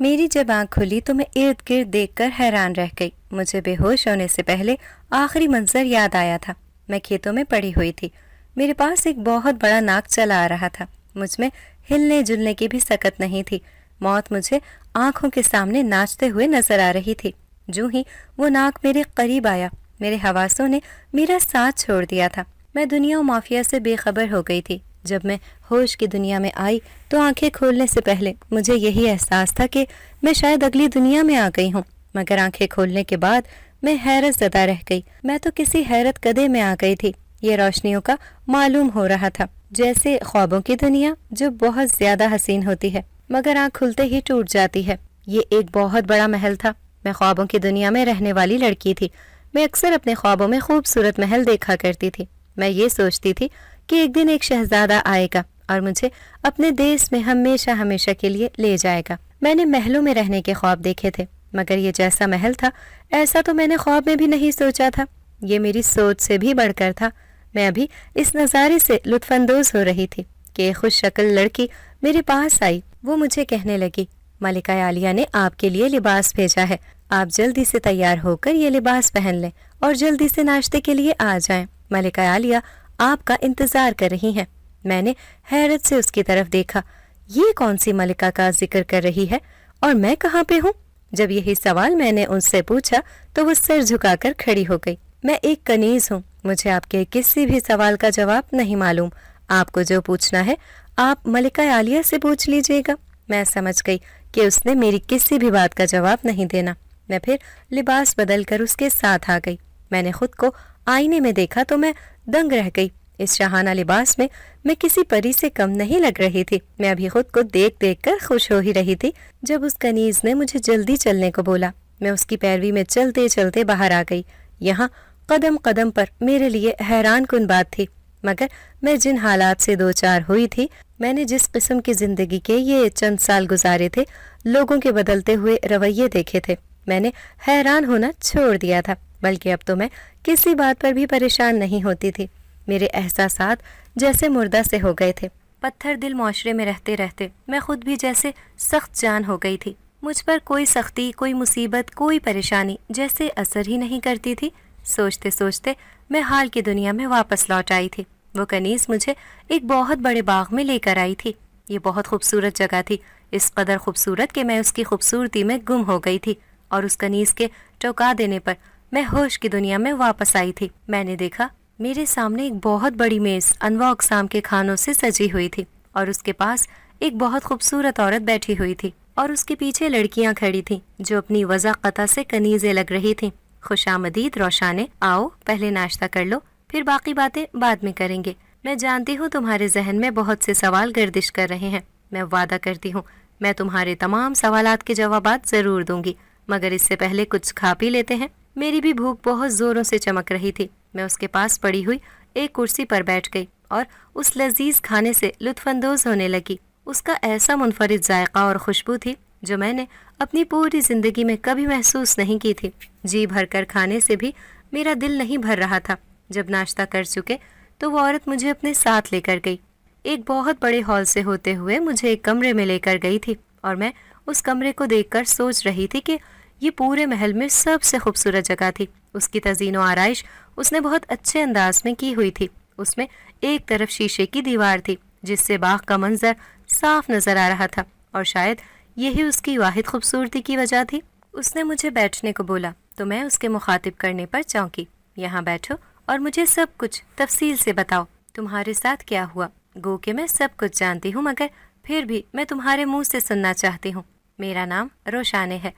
میری جب آنکھ کھلی تو میں ارد گرد دیکھ کر حیران رہ گئی۔ مجھے بے ہوش ہونے سے پہلے آخری منظر یاد آیا تھا۔ میں کھیتوں میں پڑی ہوئی تھی، میرے پاس ایک بہت بڑا ناگ چلا آ رہا تھا، مجھ میں ہلنے جلنے کی بھی سکت نہیں تھی۔ موت مجھے آنکھوں کے سامنے ناچتے ہوئے نظر آ رہی تھی۔ جو ہی وہ ناگ میرے قریب آیا، میرے حواسوں نے میرا ساتھ چھوڑ دیا تھا۔ میں دنیا و مافیا سے بے خبر ہو گئی تھی۔ جب میں ہوش کی دنیا میں آئی تو آنکھیں کھولنے سے پہلے مجھے یہی احساس تھا کہ میں شاید اگلی دنیا میں آ گئی ہوں، مگر آنکھیں کھولنے کے بعد میں حیرت زدہ رہ گئی۔ میں تو کسی حیرت کدے میں آ گئی تھی۔ یہ روشنیوں کا معلوم ہو رہا تھا، جیسے خوابوں کی دنیا جو بہت زیادہ حسین ہوتی ہے مگر آنکھ کھلتے ہی ٹوٹ جاتی ہے۔ یہ ایک بہت بڑا محل تھا۔ میں خوابوں کی دنیا میں رہنے والی لڑکی تھی۔ میں اکثر اپنے خوابوں میں خوبصورت محل دیکھا کرتی تھی۔ میں یہ سوچتی تھی کہ ایک دن ایک شہزادہ آئے گا اور مجھے اپنے دیس میں ہمیشہ ہمیشہ کے لیے لے جائے گا۔ میں نے محلوں میں رہنے کے خواب دیکھے تھے، مگر یہ جیسا محل تھا ایسا تو میں نے خواب میں بھی نہیں سوچا تھا۔ یہ میری سوچ سے بھی بڑھ کر تھا۔ میں ابھی اس نظارے سے لطف اندوز ہو رہی تھی کہ ایک خوش شکل لڑکی میرے پاس آئی۔ وہ مجھے کہنے لگی، ملکہ عالیہ نے آپ کے لیے لباس بھیجا ہے، آپ جلدی سے تیار ہو کر یہ لباس پہن لیں اور جلدی سے ناشتے کے لیے آ جائیں، ملکہ عالیہ آپ کا انتظار کر رہی ہیں۔ میں نے حیرت سے اس کی طرف دیکھا۔ یہ کون سی ملکہ کا ذکر کر رہی ہے اور میں کہاں پہ ہوں؟ جب یہی سوال میں نے ان سے پوچھا تو وہ سر جھکا کر کھڑی ہو گئی۔ میں ایک کنیز ہوں، مجھے آپ کے کسی بھی سوال کا جواب نہیں معلوم۔ آپ کو جو پوچھنا ہے آپ ملکہ عالیہ سے پوچھ لیجئے گا۔ میں سمجھ گئی کہ اس نے میری کسی بھی بات کا جواب نہیں دینا۔ میں پھر لباس بدل کر اس کے ساتھ آ گئی۔ میں نے خود کو آئینے میں دیکھا تو میں دنگ رہ گئی۔ اس شاہانہ لباس میں کسی پری سے کم نہیں لگ رہی تھی۔ میں ابھی خود کو دیکھ دیکھ کر خوش ہو ہی رہی تھی جب اس کنیز نے مجھے جلدی چلنے کو بولا۔ میں اس کی پیروی میں چلتے چلتے باہر آ گئی۔ یہاں قدم قدم پر میرے لیے حیران کن بات تھی، مگر میں جن حالات سے دوچار ہوئی تھی، میں نے جس قسم کی زندگی کے یہ چند سال گزارے تھے، لوگوں کے بدلتے ہوئے رویے دیکھے تھے، میں نے حیران ہونا چھوڑ دیا تھا، بلکہ اب تو میں کسی بات پر بھی پریشان نہیں ہوتی تھی۔ میرے احساسات جیسے مردہ سے ہو گئے تھے۔ پتھر دل معاشرے میں رہتے رہتے میں خود بھی جیسے سخت جان ہو گئی تھی۔ مجھ پر کوئی سختی، کوئی مصیبت، کوئی پریشانی جیسے اثر ہی نہیں کرتی تھی۔ سوچتے سوچتے میں حال کی دنیا میں واپس لوٹ آئی تھی۔ وہ کنیز مجھے ایک بہت بڑے باغ میں لے کر آئی تھی۔ یہ بہت خوبصورت جگہ تھی، اس قدر خوبصورت کہ میں اس کی خوبصورتی میں گم ہو گئی تھی، اور اس کنیز کے ٹوکا دینے پر میں ہوش کی دنیا میں واپس آئی تھی۔ میں نے دیکھا میرے سامنے ایک بہت بڑی میز انواع اقسام کے کھانوں سے سجی ہوئی تھی، اور اس کے پاس ایک بہت خوبصورت عورت بیٹھی ہوئی تھی، اور اس کے پیچھے لڑکیاں کھڑی تھیں جو اپنی وضع قطع سے کنیزیں لگ رہی تھیں۔ خوش آمدید روشانے، آؤ پہلے ناشتہ کر لو، پھر باقی باتیں بعد میں کریں گے۔ میں جانتی ہوں تمہارے ذہن میں بہت سے سوال گردش کر رہے ہیں۔ میں وعدہ کرتی ہوں میں تمہارے تمام سوالات کے جوابات ضرور دوں گی، مگر اس سے پہلے کچھ کھا پی لیتے ہیں۔ میری بھی بھوک بہت زوروں سے چمک رہی تھی۔ میں اس کے پاس پڑی ہوئی ایک کرسی پر بیٹھ گئی اور اس لذیذ کھانے سے لطف اندوز ہونے لگی۔ اس کا ایسا منفرد ذائقہ اور خوشبو تھی جو میں نے اپنی پوری زندگی میں کبھی محسوس نہیں کی تھی۔ جی بھر کر کھانے سے بھی میرا دل نہیں بھر رہا تھا۔ جب ناشتہ کر چکے تو وہ عورت مجھے اپنے ساتھ لے کر گئی۔ ایک بہت بڑے ہال سے ہوتے ہوئے مجھے ایک کمرے میں لے کر گئی تھی، اور میں اس کمرے کو دیکھ کر سوچ رہی تھی کہ یہ پورے محل میں سب سے خوبصورت جگہ تھی۔ اس کی تزئین و آرائش اس نے بہت اچھے انداز میں کی ہوئی تھی۔ اس میں ایک طرف شیشے کی دیوار تھی جس سے باغ کا منظر صاف نظر آ رہا تھا، اور شاید یہی اس کی واحد خوبصورتی کی وجہ تھی۔ اس نے مجھے بیٹھنے کو بولا تو میں اس کے مخاطب کرنے پر چونکی۔ یہاں بیٹھو اور مجھے سب کچھ تفصیل سے بتاؤ، تمہارے ساتھ کیا ہوا؟ گو کہ میں سب کچھ جانتی ہوں، مگر پھر بھی میں تمہارے منہ سے سننا چاہتی ہوں۔ میرا نام روشانے ہے۔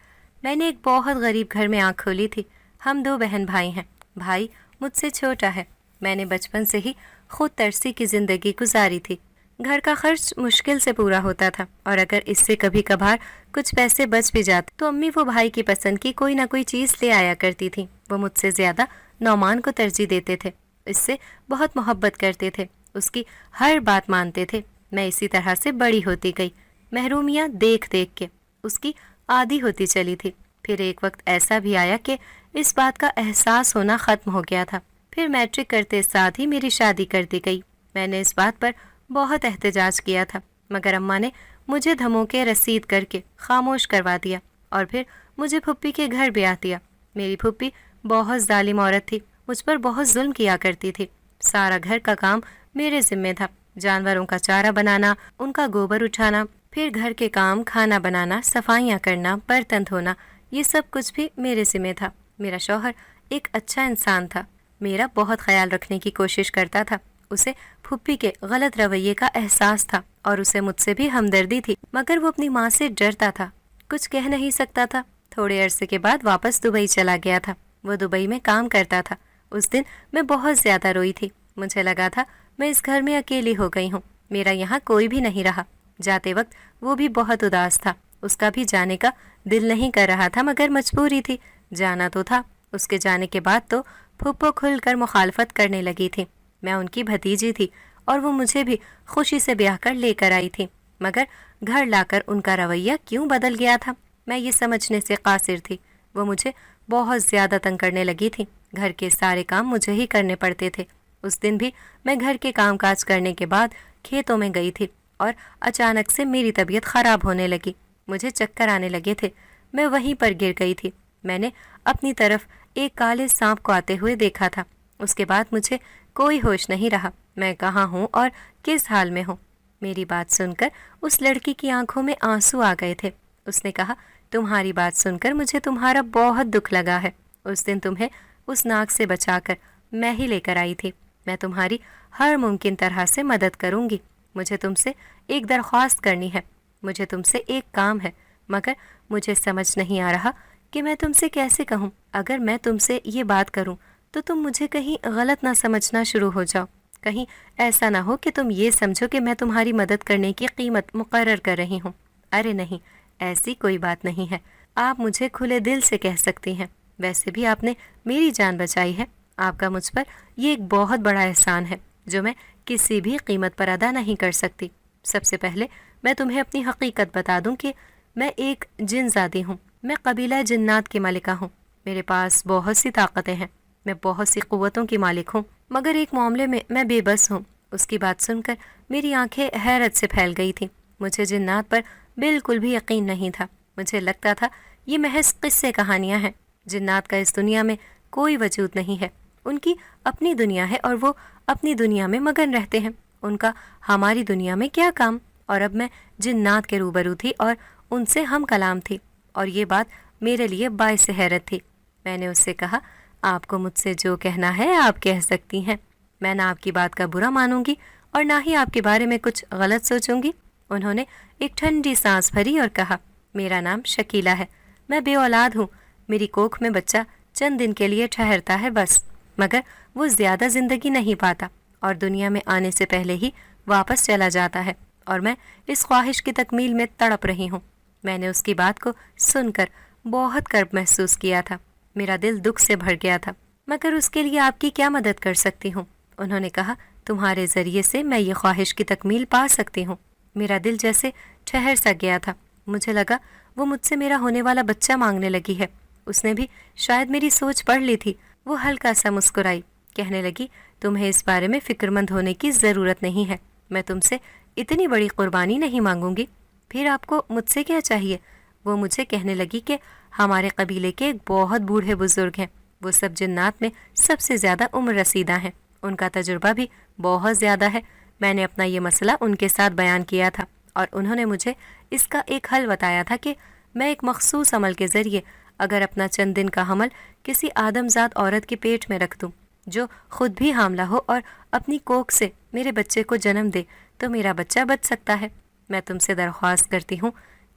میں نے ایک بہت غریب گھر میں آنکھ کھولی تھی۔ ہم 2 بہن بھائی ہیں۔ بھائی مجھ سے چھوٹا ہے۔ میں نے بچپن سے ہی خود ترسی کی زندگی گزاری تھی۔ گھر کا خرچ مشکل سے پورا ہوتا تھا، اور اگر اس سے کبھی کبھار کچھ پیسے بچ بھی جاتے تو امی وہ بھائی کی پسند کی کوئی نہ کوئی چیز لے آیا کرتی تھی۔ وہ مجھ سے زیادہ نعمان کو ترجیح دیتے تھے، اس سے بہت محبت کرتے تھے، اس کی ہر بات مانتے تھے۔ میں اسی طرح سے بڑی ہوتی گئی، محرومیاں دیکھ دیکھ کے اس کی عادی ہوتی چلی تھی۔ پھر ایک وقت ایسا بھی آیا کہ اس بات کا احساس ہونا ختم ہو گیا تھا۔ پھر میٹرک کرتے ساتھ ہی میری شادی کر دی گئی۔ میں نے اس بات پر بہت احتجاج کیا تھا، مگر اماں نے مجھے دھموکے رسید کر کے خاموش کروا دیا اور پھر مجھے پھپھی کے گھر بھی دیا۔ میری پھپھی بہت ظالم عورت تھی، مجھ پر بہت ظلم کیا کرتی تھی۔ سارا گھر کا کام میرے ذمے تھا، جانوروں کا چارہ بنانا، ان کا گوبر اٹھانا، پھر گھر کے کام، کھانا بنانا، صفائیاں کرنا، برتن دھونا، یہ سب کچھ بھی میرے ذمے تھا۔ میرا شوہر ایک اچھا انسان تھا، میرا بہت خیال رکھنے کی کوشش کرتا تھا۔ اسے پھپھی کے غلط رویے کا احساس تھا اور اسے مجھ سے بھی ہمدردی تھی، مگر وہ اپنی ماں سے ڈرتا تھا، کچھ کہہ نہیں سکتا تھا۔ تھوڑے عرصے کے بعد واپس دبئی چلا گیا تھا۔ وہ دبئی میں کام کرتا تھا۔ اس دن میں بہت زیادہ روئی تھی، مجھے لگا تھا میں اس گھر میں اکیلی ہو گئی ہوں، میرا یہاں کوئی بھی نہیں رہا۔ جاتے وقت وہ بھی بہت اداس تھا، اس کا بھی جانے کا دل نہیں کر رہا تھا، مگر مجبوری تھی، جانا تو تھا۔ اس کے جانے کے بعد تو پھپھو کھل کر مخالفت کرنے لگی تھی۔ میں ان کی بھتیجی تھی اور وہ مجھے بھی خوشی سے بیاہ کر لے کر آئی تھی، مگر گھر لا کر ان کا رویہ کیوں بدل گیا تھا، میں یہ سمجھنے سے قاصر تھی۔ وہ مجھے بہت زیادہ تنگ کرنے لگی تھی، گھر کے سارے کام مجھے ہی کرنے پڑتے تھے۔ اس دن بھی میں گھر کے کام کاج کرنے کے بعد کھیتوں میں گئی تھی اور اچانک سے میری طبیعت خراب ہونے لگی، مجھے چکر آنے لگے تھے، میں وہیں پر گر گئی تھی۔ میں نے اپنی طرف ایک کالے سانپ کو آتے ہوئے دیکھا تھا۔ اس کے بعد مجھے کوئی ہوش نہیں رہا، میں کہاں ہوں اور کس حال میں ہوں۔ میری بات سن کر اس لڑکی کی آنکھوں میں آنسو آ گئے تھے۔ اس نے کہا، تمہاری بات سن کر مجھے تمہارا بہت دکھ لگا ہے۔ اس دن تمہیں اس ناگ سے بچا کر میں ہی لے کر آئی تھی۔ میں تمہاری ہر ممکن طرح سے مدد کروں گی۔ مجھے تم سے ایک درخواست کرنی ہے، مجھے تم سے ایک کام ہے، مگر مجھے سمجھ نہیں آ رہا کہ میں تم سے کیسے کہوں۔ اگر میں تم سے یہ بات کروں تو تم مجھے کہیں غلط نہ سمجھنا شروع ہو جاؤ، کہیں ایسا نہ ہو کہ تم یہ سمجھو کہ میں تمہاری مدد کرنے کی قیمت مقرر کر رہی ہوں۔ ارے نہیں، ایسی کوئی بات نہیں ہے، آپ مجھے کھلے دل سے کہہ سکتی ہیں۔ ویسے بھی آپ نے میری جان بچائی ہے، آپ کا مجھ پر یہ ایک بہت بڑا احسان ہے جو میں کسی بھی قیمت پر ادا نہیں کر سکتی۔ سب سے پہلے میں تمہیں اپنی حقیقت بتا دوں کہ میں ایک جن زادی ہوں، میں قبیلہ جنات کی ملکہ ہوں، میرے پاس بہت سی طاقتیں ہیں، میں بہت سی قوتوں کی مالک ہوں، مگر ایک معاملے میں میں بے بس ہوں۔ اس کی بات سن کر میری آنکھیں حیرت سے پھیل گئی تھیں، مجھے جنات پر بالکل بھی یقین نہیں تھا، مجھے لگتا تھا یہ محض قصے کہانیاں ہیں، جنات کا اس دنیا میں کوئی وجود نہیں ہے، ان کی اپنی دنیا ہے اور وہ اپنی دنیا میں مگن رہتے ہیں، ان کا ہماری دنیا میں کیا کام۔ اور اب میں جنات کے روبرو تھی اور ان سے ہم کلام تھی، اور یہ بات میرے لیے باعث حیرت تھی۔ میں نے اس سے کہا، آپ کو مجھ سے جو کہنا ہے آپ کہہ سکتی ہیں، میں نہ آپ کی بات کا برا مانوں گی اور نہ ہی آپ کے بارے میں کچھ غلط سوچوں گی۔ انہوں نے ایک ٹھنڈی سانس بھری اور کہا، میرا نام شکیلہ ہے، میں بے اولاد ہوں، میری کوکھ میں بچہ چند دن کے لیے ٹھہرتا ہے بس، مگر وہ زیادہ زندگی نہیں پاتا اور دنیا میں آنے سے پہلے ہی واپس چلا جاتا ہے، اور میں اس خواہش کی تکمیل میں تڑپ رہی ہوں۔ میں نے اس کی بات کو سن کر بہت کرب محسوس کیا تھا، میرا دل دکھ سے بھر گیا تھا، مگر اس کے لیے آپ کی کیا مدد کر سکتی ہوں؟ انہوں نے کہا، تمہارے ذریعے سے میں یہ خواہش کی تکمیل پا سکتی ہوں۔ میرا دل جیسے ٹھہر سا گیا تھا، مجھے لگا وہ مجھ سے میرا ہونے والا بچہ مانگنے لگی ہے۔ اس نے بھی شاید میری سوچ پڑھ لی تھی، وہ ہلکا سا مسکرائی، کہنے لگی، تمہیں اس بارے میں فکر مند ہونے کی ضرورت نہیں ہے، میں تم سے اتنی بڑی قربانی نہیں مانگوں گی، پھر آپ کو مجھ سے کیا چاہیے؟ وہ مجھے کہنے لگی کہ ہمارے قبیلے کے ایک بہت بوڑھے بزرگ ہیں، وہ سب جنات میں سب سے زیادہ عمر رسیدہ ہیں، ان کا تجربہ بھی بہت زیادہ ہے۔ میں نے اپنا یہ مسئلہ ان کے ساتھ بیان کیا تھا اور انہوں نے مجھے اس کا ایک حل بتایا تھا کہ میں ایک مخصوص عمل کے ذریعے اگر اپنا چند دن کا حمل کسی آدم زاد عورت کے پیٹ میں رکھ دوں جو خود بھی حاملہ ہو اور اپنی کوکھ سے میرے بچے کو جنم دے تو میرا بچہ بچ سکتا ہے۔ میں تم سے درخواست کرتی ہوں،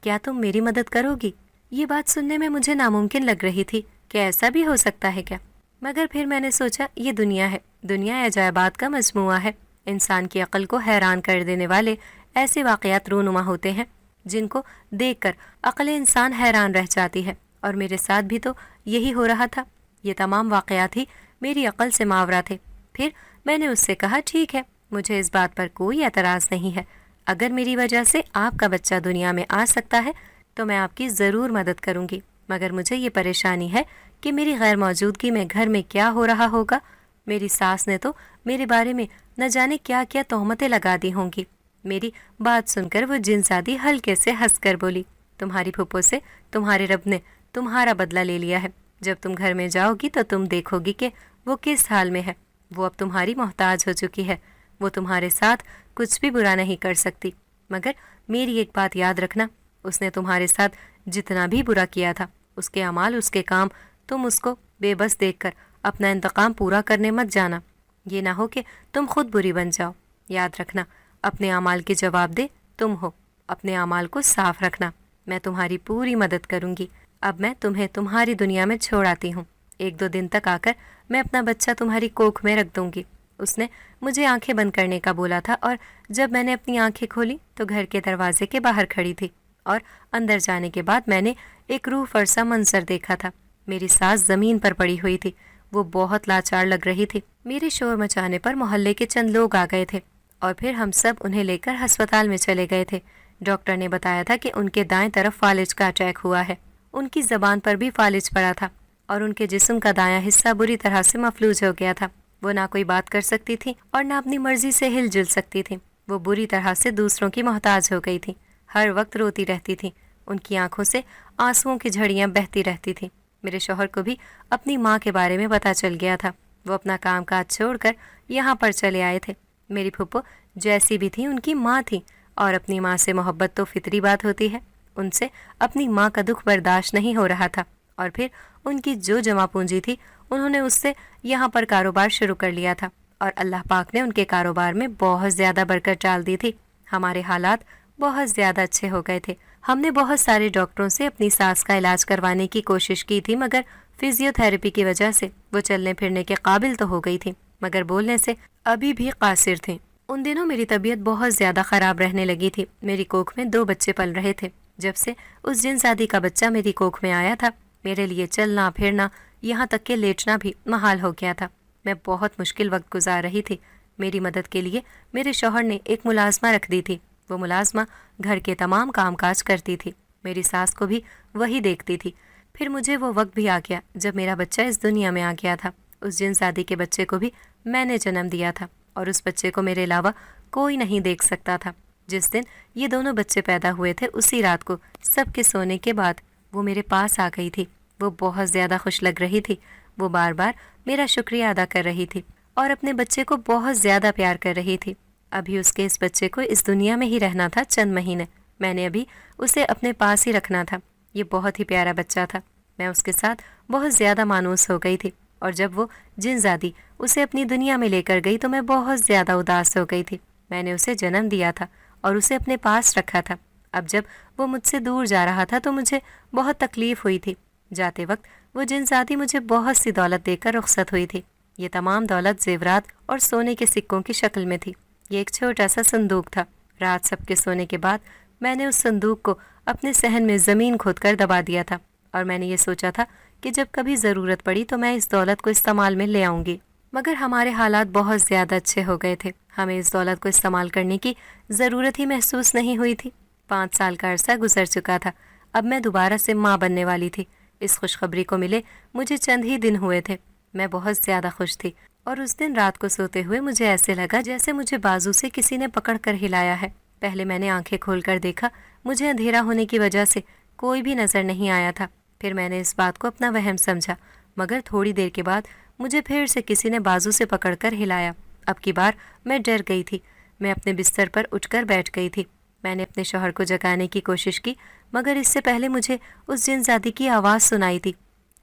کیا تم میری مدد کرو گی؟ یہ بات سننے میں مجھے ناممکن لگ رہی تھی کہ ایسا بھی ہو سکتا ہے کیا، مگر پھر میں نے سوچا یہ دنیا ہے، دنیا عجائبات کا مجموعہ ہے، انسان کی عقل کو حیران کر دینے والے ایسے واقعات رونما ہوتے ہیں جن کو دیکھ کر عقل انسان حیران رہ جاتی ہے، اور میرے ساتھ بھی تو یہی ہو رہا تھا، یہ تمام واقعات ہی میری عقل سے ماورا تھے۔ پھر میں نے اس سے کہا، ٹھیک ہے، مجھے اس بات پر کوئی اعتراض نہیں ہے، اگر میری وجہ سے آپ کا بچہ دنیا میں آ سکتا ہے تو میں آپ کی ضرور مدد کروں گی، مگر مجھے یہ پریشانی ہے کہ میری غیر موجودگی میں گھر میں کیا ہو رہا ہوگا، میری ساس نے تو میرے بارے میں نہ جانے کیا کیا تہمتیں لگا دی ہوں گی، میری بات سن کر وہ جنزادی ہلکے سے ہنس کر بولی، تمہاری پھپھو سے تمہارے رب نے تمہارا بدلہ لے لیا ہے۔ جب تم گھر میں جاؤ گی تو تم دیکھو گی کہ وہ کس حال میں ہے۔ وہ اب تمہاری محتاج ہو چکی ہے۔ وہ تمہارے ساتھ کچھ بھی برا نہیں کر سکتی، مگر میری ایک بات یاد رکھنا، اس نے تمہارے ساتھ جتنا بھی برا کیا تھا، اس کے اعمال، اس کے کام، تم اس کو بے بس دیکھ کر اپنا انتقام پورا کرنے مت جانا۔ یہ نہ ہو کہ تم خود بری بن جاؤ۔ یاد رکھنا، اپنے اعمال کے جواب دے تم ہو۔ اپنے اعمال کو صاف رکھنا۔ میں تمہاری پوری مدد کروں گی۔ اب میں تمہیں تمہاری دنیا میں چھوڑ آتی ہوں۔ 1-2 دن تک آ کر میں اپنا بچہ تمہاری کوکھ میں رکھ دوں گی۔ اس نے مجھے آنکھیں بند کرنے کا بولا تھا، اور جب میں نے اپنی آنکھیں کھولی تو گھر کے دروازے کے باہر کھڑی تھی، اور اندر جانے کے بعد میں نے ایک روح فرسا منظر دیکھا تھا۔ میری ساس زمین پر پڑی ہوئی تھی۔ وہ بہت لاچار لگ رہی تھی۔ میرے شور مچانے پر محلے کے چند لوگ آ گئے تھے، اور پھر ہم سب انہیں لے کر ہسپتال میں چلے گئے تھے۔ ڈاکٹر نے بتایا تھا کہ ان کے دائیں طرف فالج کا اٹیک ہوا ہے۔ ان کی زبان پر بھی فالج پڑا تھا، اور ان کے جسم کا دایاں حصہ بری طرح سے مفلوج ہو گیا تھا۔ وہ نہ کوئی بات کر سکتی تھی اور نہ اپنی مرضی سے ہل جل سکتی تھی۔ وہ بری طرح سے دوسروں کی محتاج ہو گئی تھی۔ ہر وقت روتی رہتی تھی۔ ان کی آنکھوں سے آنسوؤں کی جھڑیاں بہتی رہتی تھیں۔ میرے شوہر کو بھی اپنی ماں کے بارے میں پتہ چل گیا تھا۔ وہ اپنا کام کاج چھوڑ کر یہاں پر چلے آئے تھے۔ میری پھپھو جیسی بھی تھی ان کی ماں تھی، اور اپنی ماں سے محبت تو فطری بات ہوتی ہے۔ ان سے اپنی ماں کا دکھ برداشت نہیں ہو رہا تھا، اور پھر ان کی جو جمع پونجی تھی انہوں نے اس سے یہاں پر کاروبار شروع کر لیا تھا، اور اللہ پاک نے ان کے کاروبار میں بہت زیادہ برکت ڈال دی تھی۔ ہمارے حالات بہت زیادہ اچھے ہو گئے تھے۔ ہم نے بہت سارے ڈاکٹروں سے اپنی ساس کا علاج کروانے کی کوشش کی تھی، مگر فزیو تھراپی کی وجہ سے وہ چلنے پھرنے کے قابل تو ہو گئی تھی، مگر بولنے سے ابھی بھی قاصر تھیں۔ ان دنوں میری طبیعت بہت زیادہ خراب رہنے لگی تھی۔ میری کوکھ میں 2 بچے پل رہے تھے۔ جب سے اس جنزادی کا بچہ میری کوکھ میں آیا تھا، میرے لیے چلنا پھرنا، یہاں تک کہ لیٹنا بھی محال ہو گیا تھا۔ میں بہت مشکل وقت گزار رہی تھی۔ میری مدد کے لیے میرے شوہر نے ایک ملازمہ رکھ دی تھی۔ وہ ملازمہ گھر کے تمام کام کاج کرتی تھی۔ میری ساس کو بھی وہی دیکھتی تھی۔ پھر مجھے وہ وقت بھی آ گیا جب میرا بچہ اس دنیا میں آ گیا تھا۔ اس جنزادی کے بچے کو بھی میں نے جنم دیا تھا، اور اس بچے کو میرے علاوہ کوئی نہیں دیکھ سکتا تھا۔ جس دن یہ دونوں بچے پیدا ہوئے تھے، اسی رات کو سب کے سونے کے بعد وہ میرے پاس آ گئی تھی۔ وہ بہت زیادہ خوش لگ رہی تھی۔ وہ بار بار میرا شکریہ ادا کر رہی تھی، اور اپنے بچے کو بہت زیادہ پیار کر رہی تھی۔ ابھی اس کے اس بچے کو اس دنیا میں ہی رہنا تھا چند مہینے۔ میں نے ابھی اسے اپنے پاس ہی رکھنا تھا۔ یہ بہت ہی پیارا بچہ تھا۔ میں اس کے ساتھ بہت زیادہ مانوس ہو گئی تھی، اور جب وہ جنزادی اسے اپنی دنیا میں لے کر گئی تو میں بہت زیادہ اداس ہو گئی تھی۔ میں نے اسے جنم دیا تھا اور اسے اپنے پاس رکھا تھا۔ اب جب وہ مجھ سے دور جا رہا تھا تو مجھے بہت تکلیف ہوئی تھی۔ جاتے وقت وہ جنزادی مجھے بہت سی دولت دے کر رخصت ہوئی تھی۔ یہ تمام دولت زیورات اور سونے کے سکوں کی شکل میں تھی۔ یہ ایک چھوٹا سا صندوق تھا۔ رات سب کے سونے کے بعد میں نے اس صندوق کو اپنے صحن میں زمین کھود کر دبا دیا تھا، اور میں نے یہ سوچا تھا کہ جب کبھی ضرورت پڑی تو میں اس دولت کو استعمال میں لے آؤں گی۔ مگر ہمارے حالات بہت زیادہ اچھے ہو گئے تھے۔ ہمیں اس دولت کو استعمال کرنے کی ضرورت ہی محسوس نہیں ہوئی تھی۔ 5 سال کا عرصہ گزر چکا تھا۔ اب میں دوبارہ سے ماں بننے والی تھی۔ اس خوشخبری کو ملے مجھے چند ہی دن ہوئے تھے۔ میں بہت زیادہ خوش تھی، اور اس دن رات کو سوتے ہوئے مجھے ایسے لگا جیسے مجھے بازو سے کسی نے پکڑ کر ہلایا ہے۔ پہلے میں نے آنکھیں کھول کر دیکھا، مجھے اندھیرا ہونے کی وجہ سے کوئی بھی نظر نہیں آیا تھا۔ پھر میں نے اس بات کو اپنا وہم سمجھا، مگر تھوڑی دیر کے بعد مجھے پھر سے کسی نے بازو سے پکڑ کر ہلایا۔ اب کی بار میں ڈر گئی تھی۔ میں اپنے بستر پر اٹھ کر بیٹھ گئی تھی۔ میں نے اپنے شوہر کو جگانے کی کوشش کی، مگر اس سے پہلے مجھے اس جنزادی کی آواز سنائی تھی۔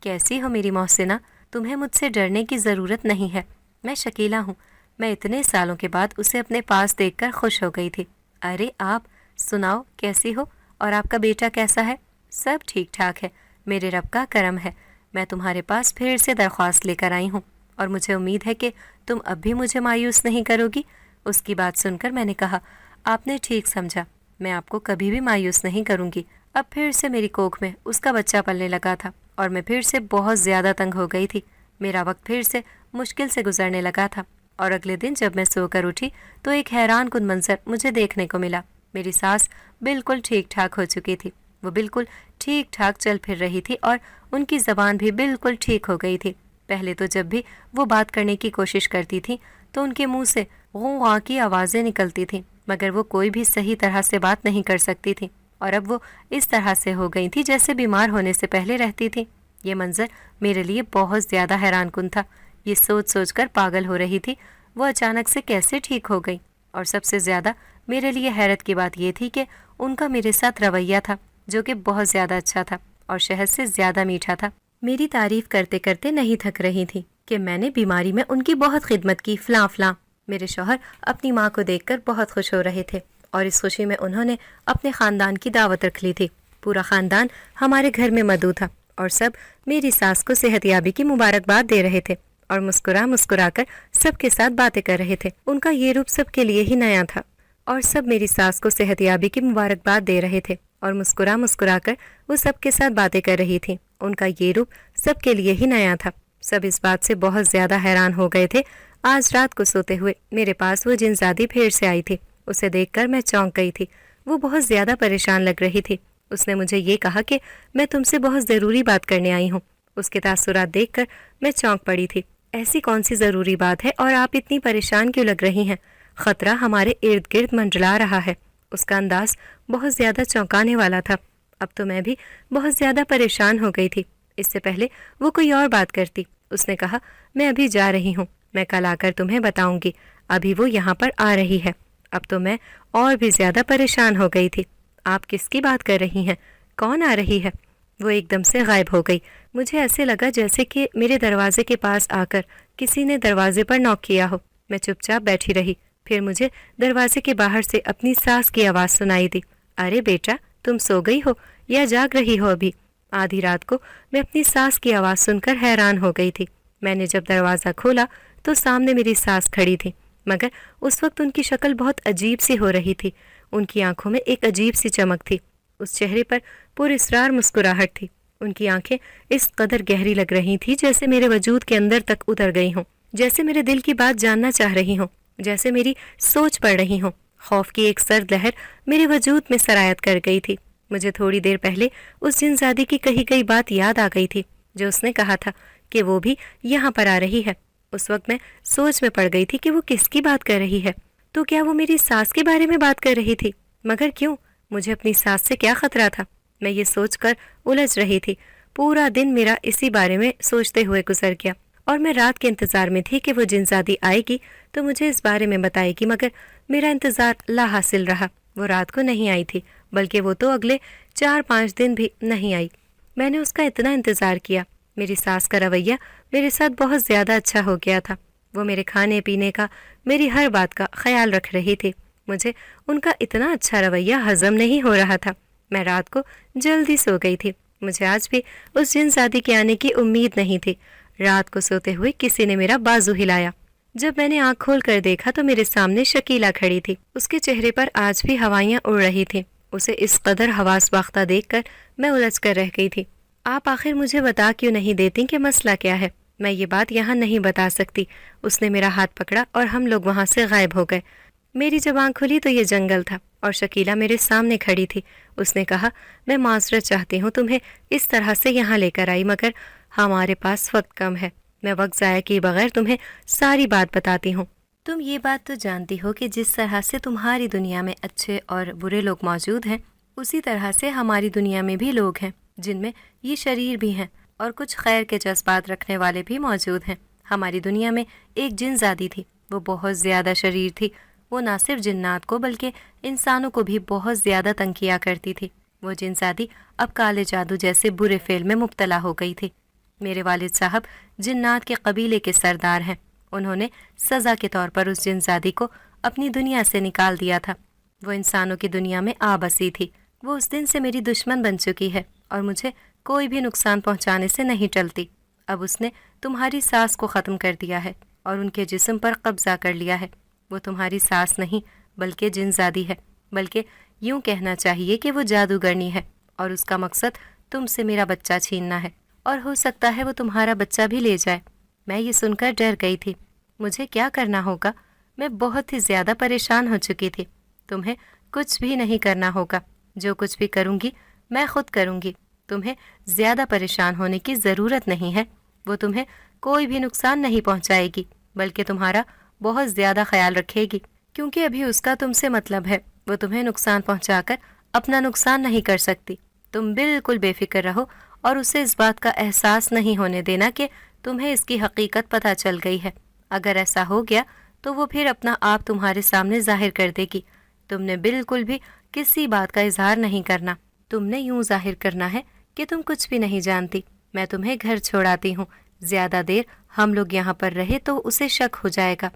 کیسی ہو میری محسنہ؟ تمہیں مجھ سے ڈرنے کی ضرورت نہیں ہے۔ میں شکیلا ہوں۔ میں اتنے سالوں کے بعد اسے اپنے پاس دیکھ کر خوش ہو گئی تھی۔ ارے آپ سناؤ، کیسی ہو؟ اور آپ کا بیٹا کیسا ہے؟ سب ٹھیک ٹھاک ہے، میرے رب کا کرم ہے۔ میں تمہارے پاس پھر سے درخواست لے کر آئی ہوں، اور مجھے امید ہے کہ تم اب بھی مجھے مایوس نہیں کرو گی۔ اس کی بات سن کر میں نے کہا، آپ نے ٹھیک سمجھا، میں آپ کو کبھی بھی مایوس نہیں کروں گی۔ اب پھر سے میری کوکھ میں اس کا بچہ پلنے لگا تھا، اور میں پھر سے بہت زیادہ تنگ ہو گئی تھی۔ میرا وقت پھر سے مشکل سے گزرنے لگا تھا، اور اگلے دن جب میں سو کر اٹھی تو ایک حیران کن منظر مجھے دیکھنے کو ملا۔ میری ساس بالکل ٹھیک ٹھاک ہو چکی تھی۔ وہ بالکل ٹھیک ٹھاک چل پھر رہی تھی، اور ان کی زبان بھی بالکل ٹھیک ہو گئی تھی۔ پہلے تو جب بھی وہ بات کرنے کی کوشش کرتی تھی تو ان کے منہ سے غوں غاں کی آوازیں نکلتی تھیں، مگر وہ کوئی بھی صحیح طرح سے بات نہیں کر سکتی تھی، اور اب وہ اس طرح سے ہو گئی تھی جیسے بیمار ہونے سے پہلے رہتی تھی۔ یہ منظر میرے لیے بہت زیادہ حیران کن تھا۔ یہ سوچ سوچ کر پاگل ہو رہی تھی وہ اچانک سے کیسے ٹھیک ہو گئی۔ اور سب سے زیادہ میرے لیے حیرت کی بات یہ تھی کہ ان کا میرے ساتھ رویہ تھا جو کہ بہت زیادہ اچھا تھا اور شہد سے زیادہ میٹھا تھا۔ میری تعریف کرتے کرتے نہیں تھک رہی تھی کہ میں نے بیماری میں ان کی بہت خدمت کی فلاں فلاں۔ میرے شوہر اپنی ماں کو دیکھ کر بہت خوش ہو رہے تھے اور اس خوشی میں انہوں نے اپنے خاندان کی دعوت رکھ لی تھی۔ پورا خاندان ہمارے گھر میں مدعو تھا اور سب میری ساس کو صحت یابی کی مبارکباد دے رہے تھے اور مسکرا کر سب کے ساتھ باتیں کر رہے تھے۔ ان کا یہ روپ سب کے لیے ہی نیا تھا اور سب میری ساس کو صحت یابی کی مبارکباد دے رہے تھے اور مسکرا کر وہ سب کے ساتھ باتیں کر رہی تھی۔ ان کا یہ روپ سب کے لیے ہی نیا تھا۔ سب اس بات سے بہت زیادہ حیران ہو گئے تھے۔ آج رات کو سوتے ہوئے میرے پاس وہ جنزادی پھر سے آئی تھی۔ اسے دیکھ کر میں چونک گئی تھی۔ وہ بہت زیادہ پریشان لگ رہی تھی۔ اس نے مجھے یہ کہا کہ میں تم سے بہت ضروری بات کرنے آئی ہوں۔ اس کے تاثرات دیکھ کر میں چونک پڑی تھی۔ ایسی کون سی ضروری بات ہے اور آپ اتنی پریشان کیوں لگ رہی ہیں؟ خطرہ ہمارے ارد گرد منڈلا رہا ہے۔ اس کا انداز بہت زیادہ چونکانے والا تھا۔ اب تو میں بھی بہت زیادہ پریشان ہو گئی تھی۔ اس سے پہلے وہ کوئی اور بات کرتی۔ اس نے کہا میں ابھی جا رہی ہوں، میں کل آ کر تمہیں بتاؤں گی۔ ابھی وہ یہاں پر آ رہی ہے۔ اب تو میں اور بھی زیادہ پریشان ہو گئی تھی۔ آپ کس کی بات کر رہی ہیں؟ کون آ رہی ہے؟ وہ ایک دم سے غائب ہو گئی۔ مجھے ایسے لگا جیسے کہ میرے دروازے کے پاس آ کر کسی نے دروازے پر نوک کیا ہو۔ میں چپ چاپ بیٹھی رہی۔ پھر مجھے دروازے کے باہر سے اپنی ساس کی آواز سنائی دی۔ ارے بیٹا، تم سو گئی ہو یا جاگ رہی ہو ابھی؟ آدھی رات کو میں اپنی ساس کی آواز سن کر حیران ہو گئی تھی۔ میں نے جب دروازہ کھولا تو سامنے میری ساس کھڑی تھی، مگر اس وقت ان کی شکل بہت عجیب سی ہو رہی تھی۔ ان کی آنکھوں میں ایک عجیب سی چمک تھی۔ اس چہرے پر پر اسرار مسکراہٹ تھی۔ ان کی آنکھیں اس قدر گہری لگ رہی تھی جیسے میرے وجود کے اندر تک اتر گئی ہوں، جیسے میرے دل کی بات جاننا چاہ رہی ہوں، جیسے میری سوچ پڑھ رہی ہوں۔ خوف کی ایک سرد لہر میرے وجود میں سرایت کر گئی تھی۔ مجھے تھوڑی دیر پہلے اس جنزادی کی کہی گئی بات یاد آ گئی تھی جو اس نے کہا تھا کہ وہ بھی یہاں پر آ رہی ہے۔ اس وقت میں سوچ میں پڑ گئی تھی کہ وہ کس کی بات کر رہی ہے۔ تو کیا وہ میری ساس کے بارے میں بات کر رہی تھی؟ مگر کیوں؟ مجھے اپنی ساس سے کیا خطرہ تھا؟ میں یہ سوچ کر الجھ رہی تھی۔ پورا دن میرا اسی بارے میں سوچتے ہوئے گزر گیا اور میں رات کے انتظار میں تھی کہ وہ جنزادی آئے گی تو مجھے اس بارے میں بتائے گی، مگر میرا انتظار لا حاصل رہا۔ وہ رات کو نہیں آئی تھی، بلکہ وہ تو اگلے 4-5 دن بھی نہیں آئی۔ میں نے اس کا اتنا انتظار کیا۔ میری ساس کا رویہ میرے ساتھ بہت زیادہ اچھا ہو گیا تھا۔ وہ میرے کھانے پینے کا، میری ہر بات کا خیال رکھ رہی تھی۔ مجھے ان کا اتنا اچھا رویہ ہضم نہیں ہو رہا تھا۔ میں رات کو جلدی سو گئی تھی۔ مجھے آج بھی اس جنزادی کے آنے کی امید نہیں تھی۔ رات کو سوتے ہوئے کسی نے میرا بازو ہلایا۔ جب میں نے آنکھ کھول کر دیکھا تو میرے سامنے شکیلا کھڑی تھی۔ اس کے چہرے پر آج بھی ہوائیاں اڑ رہی تھیں۔ اسے اس قدر حواس باختہ دیکھ کر میں الجھ کر رہ گئی تھی۔ آپ آخر مجھے بتا کیوں نہیں دیتی کہ مسئلہ کیا ہے؟ میں یہ بات یہاں نہیں بتا سکتی۔ اس نے میرا ہاتھ پکڑا اور ہم لوگ وہاں سے غائب ہو گئے۔ میری جب آنکھ کھلی تو یہ جنگل تھا اور شکیلا میرے سامنے کھڑی تھی۔ اس نے کہا میں معذرت چاہتی ہوں تمہیں اس طرح سے یہاں لے کر آئی، مگر ہمارے پاس وقت کم ہے۔ میں وقت ضائع کیے بغیر تمہیں ساری بات بتاتی ہوں۔ تم یہ بات تو جانتی ہو کہ جس طرح سے تمہاری دنیا میں اچھے اور برے لوگ موجود ہیں، اسی طرح سے ہماری دنیا میں بھی لوگ ہیں جن میں یہ شریر بھی ہیں اور کچھ خیر کے جذبات رکھنے والے بھی موجود ہیں۔ ہماری دنیا میں ایک جنزادی تھی، وہ بہت زیادہ شریر تھی۔ وہ نہ صرف جنات کو بلکہ انسانوں کو بھی بہت زیادہ تنگ کیا کرتی تھی۔ وہ جنزادی اب کالے جادو جیسے برے فعل میں مبتلا ہو گئی تھی۔ میرے والد صاحب جنات کے قبیلے کے سردار ہیں۔ انہوں نے سزا کے طور پر اس جنزادی کو اپنی دنیا سے نکال دیا تھا۔ وہ انسانوں کی دنیا میں آ بسی تھی۔ وہ اس دن سے میری دشمن بن چکی ہے اور مجھے کوئی بھی نقصان پہنچانے سے نہیں ٹلتی۔ اب اس نے تمہاری ساس کو ختم کر دیا ہے اور ان کے جسم پر قبضہ کر لیا ہے۔ وہ تمہاری ساس نہیں بلکہ جنزادی ہے، بلکہ یوں کہنا چاہیے کہ وہ جادوگرنی ہے اور اس کا مقصد تم سے میرا بچہ چھیننا ہے، اور ہو سکتا ہے وہ تمہارا بچہ بھی لے جائے۔ میں یہ سن کر ڈر گئی تھی۔ مجھے کیا کرنا ہوگا؟ میں بہت ہی زیادہ پریشان ہو چکی تھی۔ تمہیں کچھ بھی نہیں کرنا ہوگا، جو کچھ بھی کروں گی میں خود کروں گی۔ تمہیں زیادہ پریشان ہونے کی ضرورت نہیں ہے۔ وہ تمہیں کوئی بھی نقصان نہیں پہنچائے گی، بلکہ تمہارا بہت زیادہ خیال رکھے گی کیونکہ ابھی اس کا تم سے مطلب ہے، وہ تمہیں نقصان پہنچا کر اپنا نقصان نہیں کر سکتی۔ تم بالکل بے فکر رہو اور اسے اس بات کا احساس نہیں ہونے دینا کہ تمہیں اس کی حقیقت پتہ چل گئی ہے۔ اگر ایسا ہو گیا تو وہ پھر اپنا آپ تمہارے سامنے ظاہر کر دے گی۔ تم نے بالکل بھی کسی بات کا اظہار نہیں کرنا۔ تم نے یوں ظاہر کرنا ہے کہ تم کچھ بھی نہیں جانتی۔ میں تمہیں گھر چھوڑاتی ہوں، زیادہ دیر ہم لوگ یہاں پر رہے تو اسے شک ہو جائے گا۔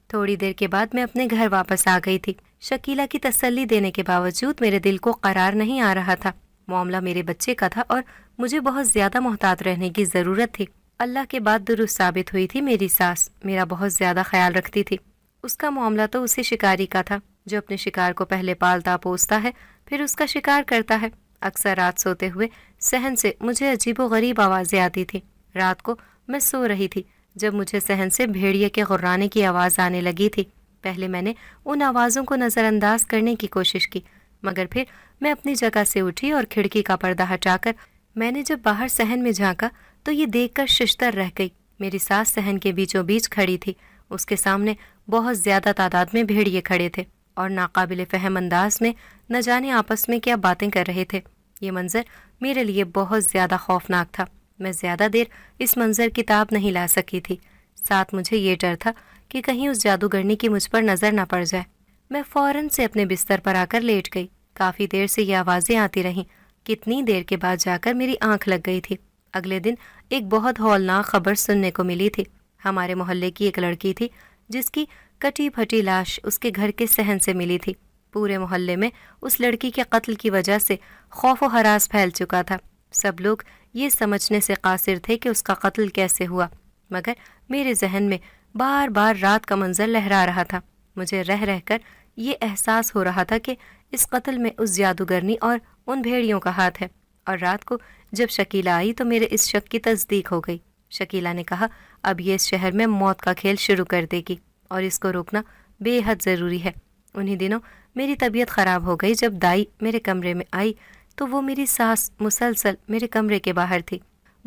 تھوڑی دیر کے بعد میں اپنے گھر واپس آ گئی تھی۔ شکیلا کی تسلی دینے کے باوجود میرے دل کو قرار نہیں آ رہا تھا۔ معاملہ میرے بچے کا تھا اور مجھے بہت زیادہ محتاط رہنے کی ضرورت تھی۔ اللہ کے بعد درست ثابت ہوئی تھی میری ساس، میرا بہت زیادہ خیال رکھتی تھی۔ اس کا معاملہ تو اسے شکاری کا تھا جو اپنے شکار کو پہلے پالتا پوستا ہے پھر اس کا شکار کرتا ہے۔ اکثر رات سوتے ہوئے صحن سے مجھے عجیب و غریب آوازیں آتی تھی۔ رات کو میں سو رہی تھی جب مجھے صحن سے بھیڑیے کے غرانے کی آواز آنے لگی تھی۔ پہلے میں نے ان آوازوں کو نظر انداز کرنے کی کوشش کی، مگر پھر میں اپنی جگہ سے اٹھی اور کھڑکی کا پردہ ہٹا کر میں نے جب باہر صحن میں جھانکا تو یہ دیکھ کر ششدر رہ گئی۔ میری ساس صحن کے بیچوں بیچ کھڑی تھی۔ اس کے سامنے بہت زیادہ تعداد میں بھیڑیے کھڑے تھے اور ناقابل فہم انداز میں نہ جانے آپس میں کیا باتیں کر رہے تھے۔ یہ منظر میرے لیے بہت زیادہ خوفناک تھا۔ میں زیادہ دیر اس منظر کی تاب نہیں لا سکی تھی۔ ساتھ مجھے یہ ڈر تھا کہ کہیں اس جادوگرنی کی مجھ پر نظر نہ پڑ جائے۔ میں فوراً سے اپنے بستر پر آ کر لیٹ گئی۔ کافی دیر سے یہ آوازیں آتی رہیں۔ کتنی دیر کے بعد جا کر میری آنکھ لگ گئی تھی۔ اگلے دن ایک بہت ہولناک خبر سننے کو ملی تھی۔ ہمارے محلے کی ایک لڑکی تھی جس کی کٹی پھٹی لاش اس کے گھر کے صحن سے ملی تھی۔ پورے محلے میں اس لڑکی کے قتل کی وجہ سے خوف و ہراس پھیل چکا تھا۔ سب لوگ یہ سمجھنے سے قاصر تھے کہ اس کا قتل کیسے ہوا، مگر میرے ذہن میں بار بار رات کا منظر لہرا رہا تھا۔ مجھے رہ رہ کر یہ احساس ہو رہا تھا کہ اس قتل میں اس جادوگرنی اور ان بھیڑیوں کا ہاتھ ہے۔ اور رات کو جب شکیلا آئی تو میرے اس شک کی تصدیق ہو گئی۔ شکیلا نے کہا اب یہ اس شہر میں موت کا کھیل شروع کر دے گی اور اس کو روکنا بے حد ضروری ہے۔ انہی دنوں میری طبیعت خراب ہو گئی۔ جب دائی میرے کمرے میں آئی تو وہ میری ساس مسلسل میرے کمرے کے باہر تھی۔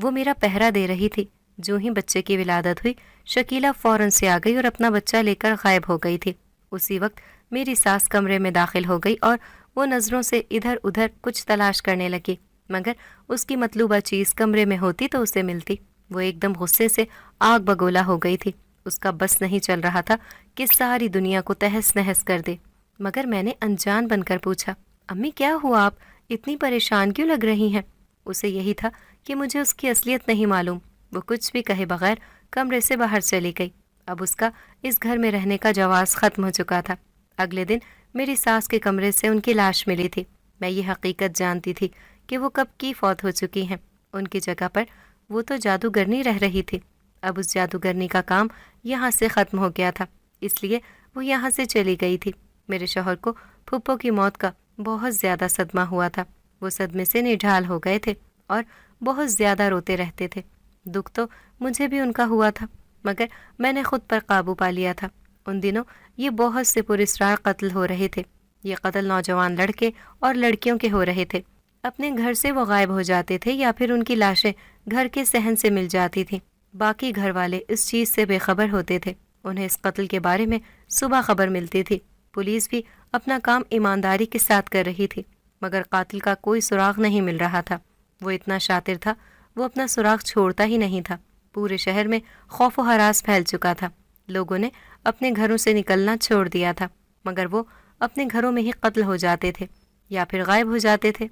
وہ میرا پہرا دے رہی تھی۔ جو ہی بچے کی ولادت ہوئی شکیلا فوراً سے آ گئی اور اپنا بچہ لے کر غائب ہو گئی تھی۔ اسی وقت میری ساس کمرے میں داخل ہو گئی اور وہ نظروں سے ادھر ادھر کچھ تلاش کرنے لگی، مگر اس کی مطلوبہ چیز کمرے میں ہوتی تو اسے ملتی۔ وہ ایک دم غصے سے آگ بگولا ہو گئی تھی۔ اس کا بس نہیں چل رہا تھا کہ ساری دنیا کو تہس نہس کر دے۔ مگر میں نے انجان بن کر پوچھا امی کیا ہوا، آپ اتنی پریشان کیوں لگ رہی ہیں؟ اسے یہی تھا کہ مجھے اس کی اصلیت نہیں معلوم۔ وہ کچھ بھی کہے بغیر کمرے سے باہر چلی گئی۔ اب اس کا اس گھر میں رہنے کا جواز ختم ہو چکا تھا۔ اگلے دن میری ساس کے کمرے سے ان کی لاش ملی تھی۔ میں یہ حقیقت جانتی تھی کہ وہ کب کی فوت ہو چکی ہیں۔ ان کی جگہ پر وہ تو جادوگرنی رہ رہی تھی۔ اب اس جادوگرنی کا کام یہاں سے ختم ہو گیا تھا، اس لیے وہ یہاں سے چلی گئی تھی۔ میرے شوہر کو پھپھو کی موت کا بہت زیادہ صدمہ ہوا تھا۔ وہ صدمے سے نڈھال ہو گئے تھے اور بہت زیادہ روتے رہتے تھے۔ دکھ تو مجھے بھی ان کا ہوا تھا، مگر میں نے خود پر قابو پا لیا تھا۔ ان دنوں یہ بہت سے پراسرار قتل ہو رہے تھے۔ یہ قتل نوجوان لڑکے اور لڑکیوں کے ہو رہے تھے۔ اپنے گھر سے وہ غائب ہو جاتے تھے یا پھر ان کی لاشیں گھر کے صحن سے مل جاتی تھیں۔ باقی گھر والے اس چیز سے بے خبر ہوتے تھے۔ انہیں اس قتل کے بارے میں صبح خبر ملتی تھی۔ پولیس بھی اپنا کام ایمانداری کے ساتھ کر رہی تھی، مگر قاتل کا کوئی سراغ نہیں مل رہا تھا۔ وہ اتنا شاطر تھا، وہ اپنا سراغ چھوڑتا ہی نہیں تھا۔ پورے شہر میں خوف و ہراس پھیل چکا تھا۔ لوگوں نے اپنے گھروں سے نکلنا چھوڑ دیا تھا، مگر وہ اپنے گھروں میں ہی قتل ہو جاتے تھے یا پھر غائب ہو جاتے تھے۔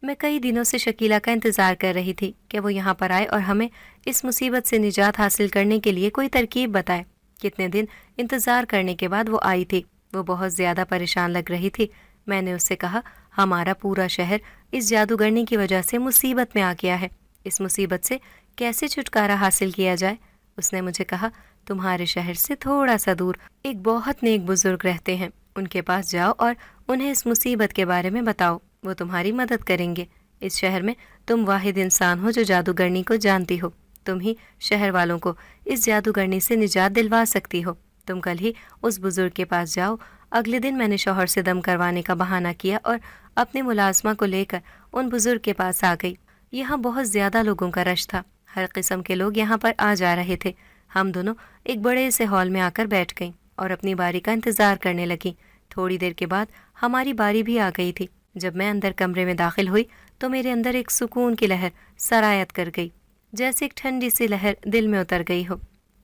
میں کئی دنوں سے شکیلا کا انتظار کر رہی تھی کہ وہ یہاں پر آئے اور ہمیں اس مصیبت سے نجات حاصل کرنے کے لیے کوئی ترکیب بتائے۔ کتنے دن انتظار کرنے کے بعد وہ آئی تھی۔ وہ بہت زیادہ پریشان لگ رہی تھی۔ میں نے اس سے کہا ہمارا پورا شہر اس جادوگرنی کی وجہ سے مصیبت میں آ گیا ہے، اس مصیبت سے کیسے چھٹکارا حاصل کیا جائے؟ اس نے مجھے کہا تمہارے شہر سے تھوڑا سا دور ایک بہت نیک بزرگ رہتے ہیں، ان کے پاس جاؤ اور انہیں اس مصیبت کے بارے میں بتاؤ، وہ تمہاری مدد کریں گے۔ اس شہر میں تم واحد انسان ہو جو جادوگرنی کو جانتی ہو، تم ہی شہر والوں کو اس جادوگرنی سے نجات دلوا سکتی ہو۔ تم کل ہی اس بزرگ کے پاس جاؤ۔ اگلے دن میں نے شوہر سے دم کروانے کا بہانہ کیا اور اپنے ملازمہ کو لے کر ان بزرگ کے پاس آ گئی۔ یہاں بہت زیادہ لوگوں کا رش تھا، ہر قسم کے لوگ یہاں پر آ جا رہے تھے۔ ہم دونوں ایک بڑے سے ہال میں آ کر بیٹھ گئیں اور اپنی باری کا انتظار کرنے لگیں۔ تھوڑی دیر کے بعد ہماری باری بھی آ گئی تھی۔ جب میں اندر کمرے میں داخل ہوئی تو میرے اندر ایک سکون کی لہر سرایت کر گئی، جیسے ایک ٹھنڈی سی لہر دل میں اتر گئی ہو،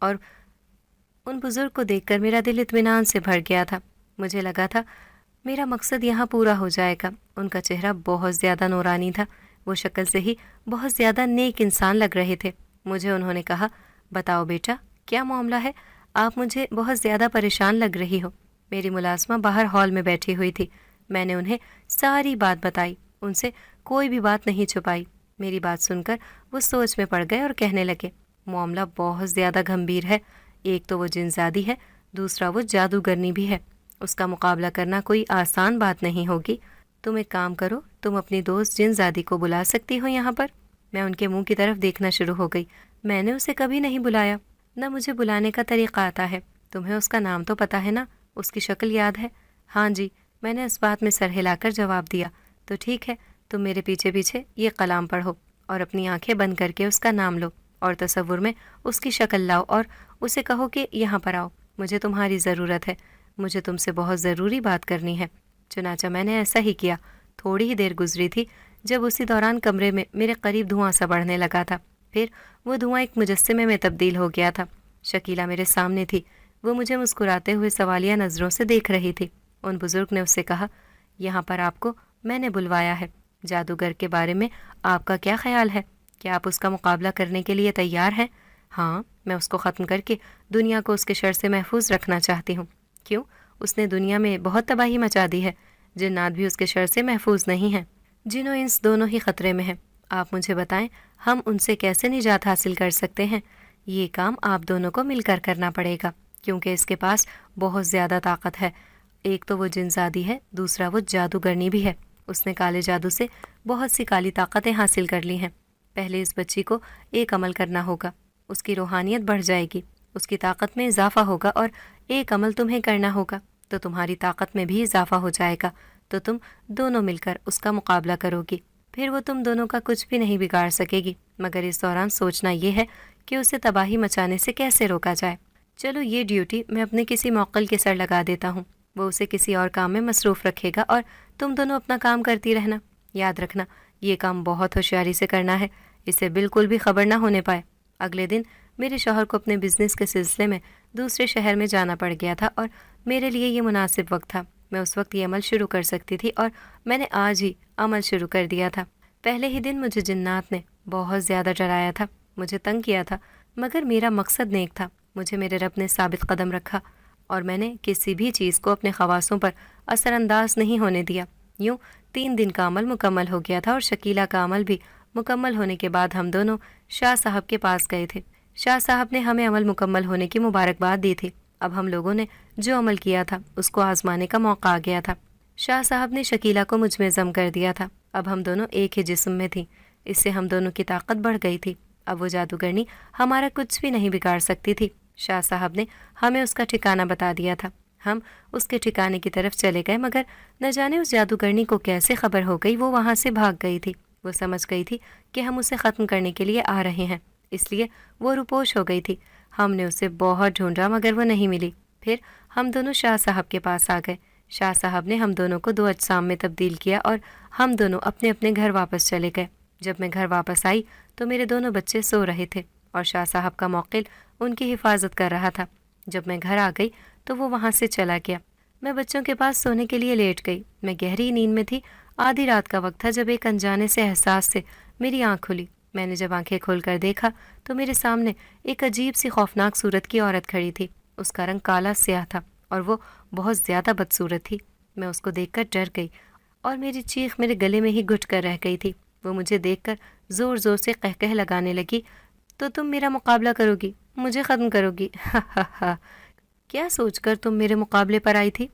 اور ان بزرگ کو دیکھ کر میرا دل اطمینان سے بھر گیا تھا۔ مجھے لگا تھا میرا مقصد یہاں پورا ہو جائے گا۔ ان کا چہرہ بہت زیادہ نورانی تھا، وہ شکل سے ہی بہت زیادہ نیک انسان لگ رہے تھے۔ مجھے انہوں نے کہا، بتاؤ بیٹا کیا معاملہ ہے؟ آپ مجھے بہت زیادہ پریشان لگ رہی ہو۔ میری ملازمہ باہر ہال میں بیٹھی ہوئی تھی۔ میں نے انہیں ساری بات بتائی، ان سے کوئی بھی بات نہیں چھپائی۔ میری بات سن کر وہ سوچ میں پڑ گئے اور کہنے لگے، معاملہ بہت زیادہ گھمبیر ہے۔ ایک تو وہ جن زادی ہے، دوسرا وہ جادوگرنی بھی ہے۔ اس کا مقابلہ کرنا کوئی آسان بات نہیں ہوگی۔ تم ایک کام کرو، تم اپنی دوست جن زادی کو بلا سکتی ہو یہاں پر۔ میں ان کے منہ کی طرف دیکھنا شروع ہو گئی۔ میں نے اسے کبھی نہیں بلایا، نہ مجھے بلانے کا طریقہ آتا ہے۔ تمہیں اس کا نام تو پتہ ہے نا، اس کی شکل یاد ہے؟ ہاں جی، میں نے اس بات میں سر ہلا کر جواب دیا۔ تو ٹھیک ہے، تم میرے پیچھے پیچھے یہ کلام پڑھو اور اپنی آنکھیں بند کر کے اس کا نام لو اور تصور میں اس کی شکل لاؤ اور اسے کہو کہ یہاں پر آؤ، مجھے تمہاری ضرورت ہے، مجھے تم سے بہت ضروری بات کرنی ہے۔ چنانچہ میں نے ایسا ہی کیا۔ تھوڑی ہی دیر گزری تھی جب اسی دوران کمرے میں میرے قریب دھواں سا بڑھنے لگا تھا، پھر وہ دھواں ایک مجسمے میں تبدیل ہو گیا تھا۔ شکیلا میرے سامنے تھی، وہ مجھے مسکراتے ہوئے سوالیہ نظروں سے دیکھ رہی تھی۔ ان بزرگ نے اس سے کہا، یہاں پر آپ کو میں نے بلوایا ہے، جادوگر کے بارے میں آپ کا کیا خیال ہے؟ کیا آپ اس کا مقابلہ کرنے کے لیے تیار ہیں؟ ہاں، میں اس کو ختم کر کے دنیا کو اس کے شر سے محفوظ رکھنا چاہتی ہوں۔ کیوں؟ اس نے دنیا میں بہت تباہی مچا دی ہے، جنات بھی اس کے شر سے محفوظ نہیں ہیں، جن و انس دونوں ہی خطرے میں ہیں۔ آپ مجھے بتائیں ہم ان سے کیسے نجات حاصل کر سکتے ہیں؟ یہ کام آپ دونوں کو مل کر کرنا پڑے گا، کیونکہ اس کے پاس بہت زیادہ طاقت ہے۔ ایک تو وہ جن زادی ہے، دوسرا وہ جادوگرنی بھی ہے۔ اس نے کالے جادو سے بہت سی کالی طاقتیں حاصل کر لی ہیں۔ پہلے اس بچی کو ایک عمل کرنا ہوگا، اس کی روحانیت بڑھ جائے گی، اس کی طاقت میں اضافہ ہوگا، اور ایک عمل تمہیں کرنا ہوگا تو تمہاری طاقت میں بھی اضافہ ہو جائے گا، تو تم دونوں مل کر اس کا مقابلہ کرو گی۔ پھر وہ تم دونوں کا کچھ بھی نہیں بگاڑ سکے گی، مگر اس دوران سوچنا یہ ہے کہ اسے تباہی مچانے سے کیسے روکا جائے۔ چلو یہ ڈیوٹی میں اپنے کسی موکل کے سر لگا دیتا ہوں، وہ اسے کسی اور کام میں مصروف رکھے گا اور تم دونوں اپنا کام کرتی رہنا۔ یاد رکھنا یہ کام بہت ہوشیاری سے کرنا ہے، اسے بالکل بھی خبر نہ ہونے پائے۔ اگلے دن میرے شوہر کو اپنے بزنس کے سلسلے میں دوسرے شہر میں جانا پڑ گیا تھا اور میرے لیے یہ مناسب وقت تھا۔ میں اس وقت یہ عمل شروع کر سکتی تھی اور میں نے آج ہی عمل شروع کر دیا تھا۔ پہلے ہی دن مجھے جنات نے بہت زیادہ ڈرایا تھا، مجھے تنگ کیا تھا، مگر میرا مقصد نیک تھا۔ مجھے میرے رب نے ثابت قدم رکھا اور میں نے کسی بھی چیز کو اپنے خواصوں پر اثر انداز نہیں ہونے دیا۔ یوں 3 دن کا عمل مکمل ہو گیا تھا اور شکیلا کا عمل بھی مکمل ہونے کے بعد ہم دونوں شاہ صاحب کے پاس گئے تھے۔ شاہ صاحب نے ہمیں عمل مکمل ہونے کی مبارکباد دی تھی۔ اب ہم لوگوں نے جو عمل کیا تھا اس کو آزمانے کا موقع آ گیا تھا۔ شاہ صاحب نے شکیلا کو مجھ میں ضم کر دیا تھا۔ اب ہم دونوں ایک ہی جسم میں تھیں، اس سے ہم دونوں کی طاقت بڑھ گئی تھی۔ اب وہ جادوگرنی ہمارا کچھ بھی نہیں بگاڑ سکتی تھی۔ شاہ صاحب نے ہمیں اس کا ٹھکانہ بتا دیا تھا۔ ہم اس کے ٹھکانے کی طرف چلے گئے، مگر نہ جانے اس جادوگرنی کو کیسے خبر ہو گئی، وہ وہاں سے بھاگ گئی تھی۔ وہ سمجھ گئی تھی کہ ہم اسے ختم کرنے کے لیے آ رہے ہیں، اس لیے وہ روپوش ہو گئی تھی۔ ہم نے اسے بہت ڈھونڈا مگر وہ نہیں ملی۔ پھر ہم دونوں شاہ صاحب کے پاس آ گئے۔ شاہ صاحب نے ہم دونوں کو 2 اجسام میں تبدیل کیا اور ہم دونوں اپنے اپنے گھر واپس چلے گئے۔ جب میں گھر واپس آئی تو میرے دونوں بچے سو رہے تھے اور شاہ صاحب کا موکل ان کی حفاظت کر رہا تھا۔ جب میں گھر آ گئی تو وہ وہاں سے چلا گیا۔ میں بچوں کے پاس سونے کے لیے لیٹ گئی۔ میں گہری نیند میں تھی۔ آدھی رات کا وقت تھا جب ایک انجانے سے احساس سے میری آنکھ کھلی۔ میں نے جب آنکھیں کھول کر دیکھا تو میرے سامنے ایک عجیب سی خوفناک صورت کی عورت کھڑی تھی۔ اس کا رنگ کالا سیاہ تھا اور وہ بہت زیادہ بدصورت تھی۔ میں اس کو دیکھ کر ڈر گئی اور میری چیخ میرے گلے میں ہی گھٹ کر رہ گئی تھی۔ وہ مجھے دیکھ کر زور زور سے قہقہ لگانے لگی، تو تم میرا مقابلہ کرو گی، مجھے ختم کرو گی؟ ہا ہا ہا، کیا سوچ کر تم میرے مقابلے پر آئی تھی؟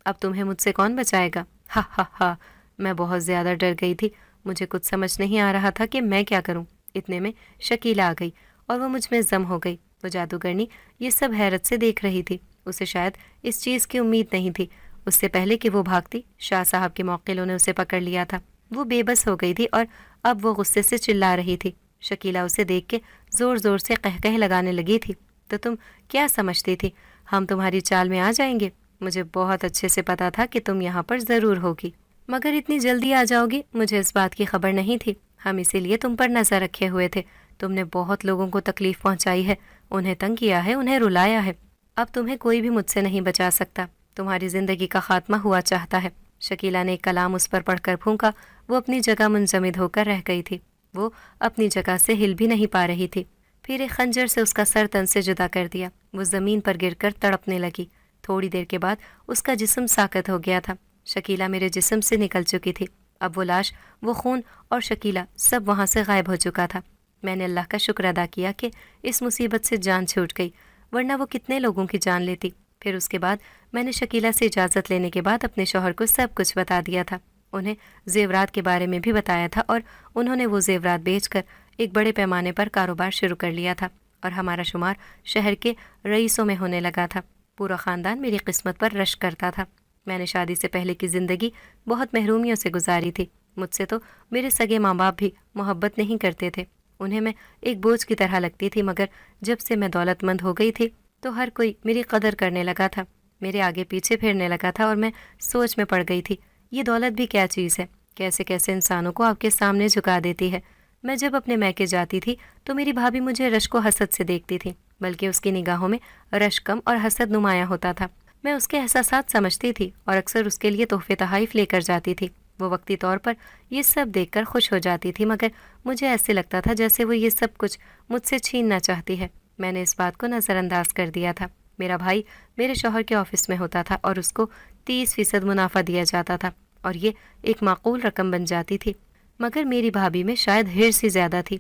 اب تمہیں مجھ سے کون بچائے گا؟ ہا ہا ہا۔ میں بہت زیادہ ڈر گئی تھی، مجھے کچھ سمجھ نہیں آ رہا تھا کہ میں کیا کروں۔ اتنے میں شکیلا آ گئی اور وہ مجھ میں ضم ہو گئی۔ وہ جادوگرنی یہ سب حیرت سے دیکھ رہی تھی، اسے شاید اس چیز کی امید نہیں تھی۔ اس سے پہلے کہ وہ بھاگتی، شاہ صاحب کے موکلوں نے اسے پکڑ لیا تھا۔ وہ بے بس ہو گئی تھی اور اب وہ غصے سے چلا رہی تھی۔ شکیلا اسے دیکھ کے زور زور سے قہقہ لگانے لگی تھی، تو تم کیا سمجھتی تھی ہم تمہاری چال میں آ جائیں گے؟ مجھے بہت اچھے سے پتا تھا کہ تم یہاں پر ضرور ہوگی، مگر اتنی جلدی آ جاؤ گی مجھے اس بات کی خبر نہیں تھی۔ ہم اسی لیے تم پر نظر رکھے ہوئے تھے۔ تم نے بہت لوگوں کو تکلیف پہنچائی ہے، انہیں تنگ کیا ہے، انہیں رلایا ہے۔ اب تمہیں کوئی بھی مجھ سے نہیں بچا سکتا۔ تمہاری زندگی کا خاتمہ ہوا چاہتا ہے۔ شکیلا نے ایک کلام اس پر پڑھ کر پھونکا۔ وہ اپنی جگہ منجمد ہو کر رہ گئی تھی۔ وہ اپنی جگہ سے ہل بھی نہیں پا رہی تھی۔ پھر ایک خنجر سے اس کا سر تن سے جدا کر دیا۔ وہ زمین پر گر کر تڑپنے لگی۔ تھوڑی دیر کے بعد اس کا جسم ساکت ہو گیا تھا۔ شکیلا میرے جسم سے نکل چکی تھی۔ اب وہ لاش، وہ خون اور شکیلا سب وہاں سے غائب ہو چکا تھا۔ میں نے اللہ کا شکر ادا کیا کہ اس مصیبت سے جان چھوٹ گئی، ورنہ وہ کتنے لوگوں کی جان لیتی۔ پھر اس کے بعد میں نے شکیلا سے اجازت لینے کے بعد اپنے شوہر کو سب کچھ بتا دیا تھا۔ انہیں زیورات کے بارے میں بھی بتایا تھا اور انہوں نے وہ زیورات بیچ کر ایک بڑے پیمانے پر کاروبار شروع کر لیا تھا اور ہمارا شمار شہر کے رئیسوں میں ہونے لگا تھا۔ پورا خاندان میری قسمت پر رشک کرتا تھا۔ میں نے شادی سے پہلے کی زندگی بہت محرومیوں سے گزاری تھی۔ مجھ سے تو میرے سگے ماں باپ بھی محبت نہیں کرتے تھے۔ انہیں میں ایک بوجھ کی طرح لگتی تھی، مگر جب سے میں دولت مند ہو گئی تھی تو ہر کوئی میری قدر کرنے لگا تھا، میرے آگے پیچھے پھرنے لگا تھا اور میں سوچ میں پڑ گئی تھی، یہ دولت بھی کیا چیز ہے، کیسے کیسے انسانوں کو آپ کے سامنے جھکا دیتی ہے۔ میں جب اپنے میکے جاتی تھی تو میری بھابھی مجھے رشک و حسد سے دیکھتی تھی، بلکہ اس کی نگاہوں میں رشک کم اور حسد نمایاں ہوتا تھا۔ میں اس کے احساسات سمجھتی تھی اور اکثر اس کے لیے تحفے تحائف لے کر جاتی تھی۔ وہ وقتی طور پر یہ سب دیکھ کر خوش ہو جاتی تھی، مگر مجھے ایسے لگتا تھا جیسے وہ یہ سب کچھ مجھ سے چھیننا چاہتی ہے۔ میں نے اس بات کو نظر انداز کر دیا تھا۔ میرا بھائی میرے شوہر کے آفس میں ہوتا تھا اور اس کو 30% منافع دیا جاتا تھا اور یہ ایک معقول رقم بن جاتی تھی، مگر میری بھابھی میں شاید ہرس ہی زیادہ تھی۔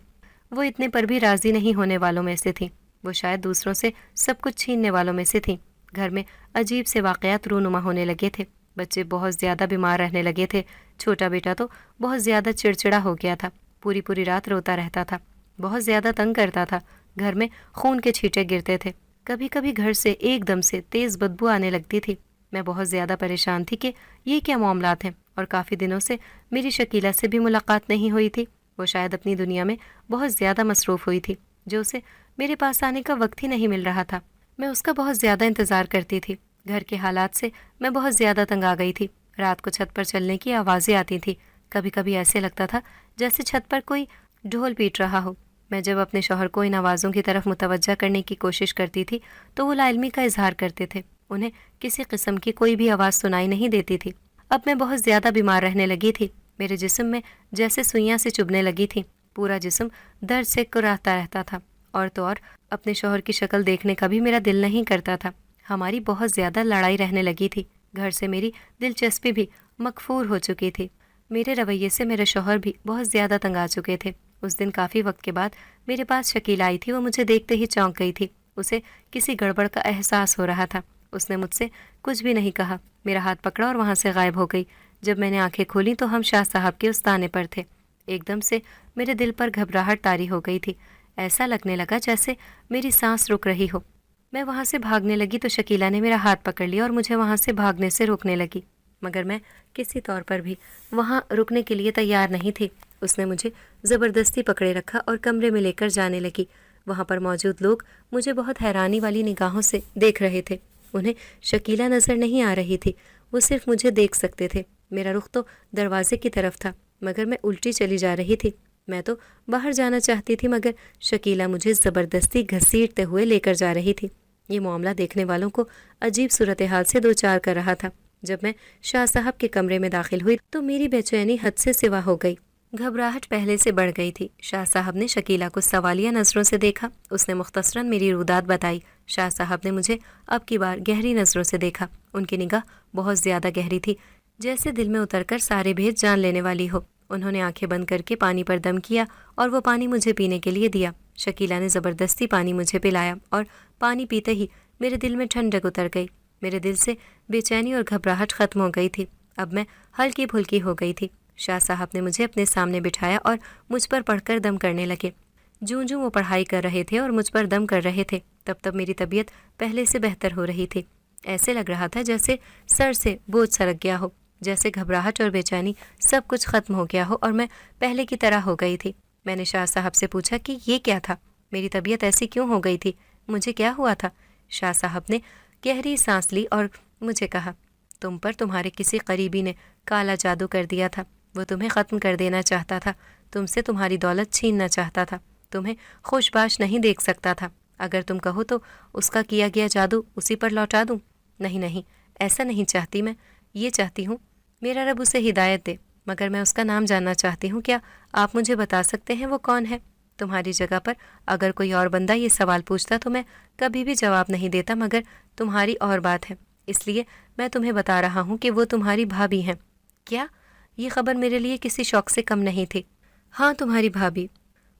وہ اتنے پر بھی راضی نہیں ہونے والوں میں سے تھی۔ وہ شاید دوسروں سے سب کچھ چھیننے والوں میں سے تھیں۔ گھر میں عجیب سے واقعات رونما ہونے لگے تھے۔ بچے بہت زیادہ بیمار رہنے لگے تھے۔ چھوٹا بیٹا تو بہت زیادہ چڑچڑا ہو گیا تھا، پوری پوری رات روتا رہتا تھا، بہت زیادہ تنگ کرتا تھا۔ گھر میں خون کے چھینٹے گرتے تھے۔ کبھی کبھی گھر سے ایک دم سے تیز بدبو آنے لگتی تھی۔ میں بہت زیادہ پریشان تھی کہ یہ کیا معاملات ہیں، اور کافی دنوں سے میری شکیلا سے بھی ملاقات نہیں ہوئی تھی۔ وہ شاید اپنی دنیا میں بہت زیادہ مصروف ہوئی تھی، جو اسے میرے پاس آنے کا وقت ہی نہیں مل رہا تھا۔ میں اس کا بہت زیادہ انتظار کرتی تھی۔ گھر کے حالات سے میں بہت زیادہ تنگ آ گئی تھی۔ رات کو چھت پر چلنے کی آوازیں آتی تھی۔ کبھی کبھی ایسے لگتا تھا جیسے چھت پر کوئی ڈھول پیٹ رہا ہو۔ میں جب اپنے شوہر کو ان آوازوں کی طرف متوجہ کرنے کی کوشش کرتی تھی تو وہ لا علمی کا اظہار کرتے تھے۔ انہیں کسی قسم کی کوئی بھی آواز سنائی نہیں دیتی تھی۔ اب میں بہت زیادہ بیمار رہنے لگی تھی۔ میرے جسم میں جیسے سوئیاں سے چبھنے لگی تھی۔ پورا جسم درد سے کراہتا رہتا تھا، اور تو اور اپنے شوہر کی شکل دیکھنے کا بھی میرا دل نہیں کرتا تھا۔ ہماری بہت زیادہ لڑائی رہنے لگی تھی۔ گھر سے میری دلچسپی بھی مکفور ہو چکی تھی۔ میرے رویے سے میرے شوہر بھی بہت زیادہ تنگ آ چکے تھے۔ اس دن کافی وقت کے بعد میرے پاس شکیلا آئی تھی۔ وہ مجھے دیکھتے ہی چونک گئی تھی۔ اسے کسی گڑبڑ کا احساس ہو رہا تھا۔ اس نے مجھ سے کچھ بھی نہیں کہا، میرا ہاتھ پکڑا اور وہاں سے غائب ہو گئی۔ جب میں نے آنکھیں کھولیں تو ہم شاہ صاحب کے استانے پر تھے۔ ایک دم سے میرے دل پر گھبراہٹ طاری ہو گئی تھی۔ ایسا لگنے لگا جیسے میری سانس رک رہی ہو۔ میں وہاں سے بھاگنے لگی تو شکیلا نے میرا ہاتھ پکڑ لیا اور مجھے وہاں سے بھاگنے سے روکنے لگی، مگر میں کسی طور پر بھی وہاں رکنے کے لیے تیار نہیں تھی۔ اس نے مجھے زبردستی پکڑے رکھا اور کمرے میں لے کر جانے لگی۔ وہاں پر موجود لوگ مجھے بہت حیرانی والی نگاہوں سے دیکھ رہے تھے۔ انہیں شکیلا نظر نہیں آ رہی تھی، وہ صرف مجھے دیکھ سکتے تھے۔ میرا رخ تو دروازے کی طرف تھا، مگر میں الٹی چلی جا رہی تھی۔ میں تو باہر جانا چاہتی تھی، مگر شکیلا مجھے زبردستی گھسیٹتے ہوئے لے کر جا رہی تھی۔ یہ معاملہ دیکھنے والوں کو عجیب صورتحال سے دوچار کر رہا تھا۔ جب میں شاہ صاحب کے کمرے میں داخل ہوئی تو میری بے چینی حد سے سوا ہو گئی۔ گھبراہٹ پہلے سے بڑھ گئی تھی۔ شاہ صاحب نے شکیلا کو سوالیہ نظروں سے دیکھا۔ اس نے مختصراً میری رودات بتائی۔ شاہ صاحب نے مجھے اب کی بار گہری نظروں سے دیکھا۔ ان کی نگاہ بہت زیادہ گہری تھی، جیسے دل میں اتر کر سارے بھید جان لینے والی ہو۔ انہوں نے آنکھیں بند کر کے پانی پر دم کیا اور وہ پانی مجھے پینے کے لیے دیا۔ شکیلا نے زبردستی پانی مجھے پلایا اور پانی پیتے ہی میرے دل میں ٹھنڈک اتر گئی۔ میرے دل سے بے چینی اور گھبراہٹ ختم ہو گئی تھی۔ اب میں ہلکی پھلکی ہو گئی تھی۔ شاہ صاحب نے مجھے اپنے سامنے بٹھایا اور مجھ پر پڑھ کر دم کرنے لگے۔ جوں جوں وہ پڑھائی کر رہے تھے اور مجھ پر دم کر رہے تھے، تب تب میری طبیعت پہلے سے بہتر ہو رہی تھی۔ ایسے لگ رہا تھا جیسے سر سے بوجھ سرک گیا ہو، جیسے گھبراہٹ اور بے چینی سب کچھ ختم ہو گیا ہو اور میں پہلے کی طرح ہو گئی تھی۔ میں نے شاہ صاحب سے پوچھا کہ یہ کیا تھا، میری طبیعت ایسی کیوں ہو گئی تھی، مجھے کیا ہوا تھا؟ شاہ صاحب نے گہری سانس لی اور مجھے کہا، تم پر تمہارے کسی قریبی نے کالا جادو کر دیا تھا، وہ تمہیں ختم کر دینا چاہتا تھا، تم سے تمہاری دولت چھیننا چاہتا تھا، تمہیں خوش باش نہیں دیکھ سکتا تھا، اگر تم کہو تو اس کا کیا گیا جادو اسی پر لوٹا دوں۔ نہیں نہیں، ایسا نہیں چاہتی میں، یہ چاہتی ہوں میرا رب اسے ہدایت دے، مگر میں اس کا نام جاننا چاہتی ہوں، کیا آپ مجھے بتا سکتے ہیں وہ کون ہے؟ تمہاری جگہ پر اگر کوئی اور بندہ یہ سوال پوچھتا تو میں کبھی بھی جواب نہیں دیتا، مگر تمہاری اور بات ہے، اس لیے میں تمہیں بتا رہا ہوں کہ وہ تمہاری بھابھی ہیں۔ کیا؟ یہ خبر میرے لیے کسی شوق سے کم نہیں تھی۔ ہاں، تمہاری بھابھی،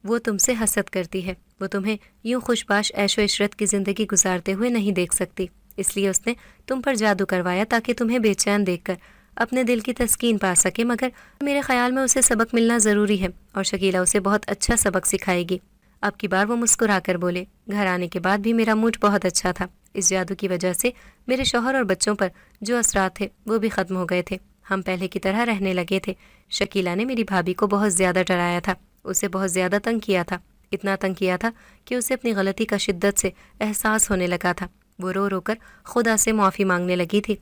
وہ تم سے حسد کرتی ہے، وہ تمہیں یوں خوش باش عیش و عشرت کی زندگی گزارتے ہوئے نہیں دیکھ سکتی، اس لیے اس نے تم پر جادو کروایا تاکہ تمہیں بے چین دیکھ کر اپنے دل کی تسکین پا سکے، مگر میرے خیال میں اسے سبق ملنا ضروری ہے اور شکیلا اسے بہت اچھا سبق سکھائے گی۔ اب کی بار وہ مسکرا کر بولے، گھر آنے کے بعد بھی میرا موڈ بہت اچھا تھا، اس جادو کی وجہ سے میرے شوہر اور بچوں پر جو اثرات تھے وہ بھی ختم ہو گئے تھے، ہم پہلے کی طرح رہنے لگے تھے۔ شکیلا نے میری بھابھی کو بہت زیادہ ڈرایا تھا، اسے بہت زیادہ تنگ کیا تھا، اتنا تنگ کیا تھا کہ اسے اپنی غلطی کا شدت سے احساس ہونے لگا تھا، وہ رو رو کر خدا سے معافی مانگنے لگی تھی،